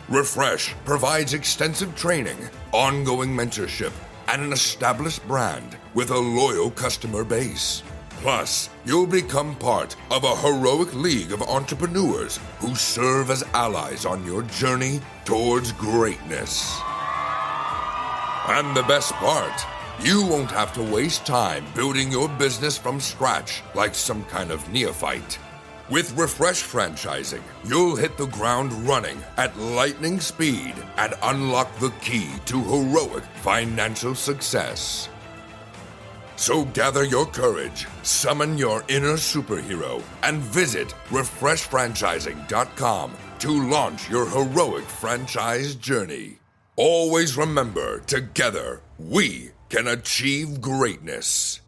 Refresh provides extensive training, ongoing mentorship, and an established brand with a loyal customer base. Plus, you'll become part of a heroic league of entrepreneurs who serve as allies on your journey towards greatness. And the best part, you won't have to waste time building your business from scratch like some kind of neophyte. With Refresh Franchising, you'll hit the ground running at lightning speed and unlock the key to heroic financial success. So gather your courage, summon your inner superhero, and visit refreshfranchising.com to launch your heroic franchise journey. Always remember, together, we can achieve greatness.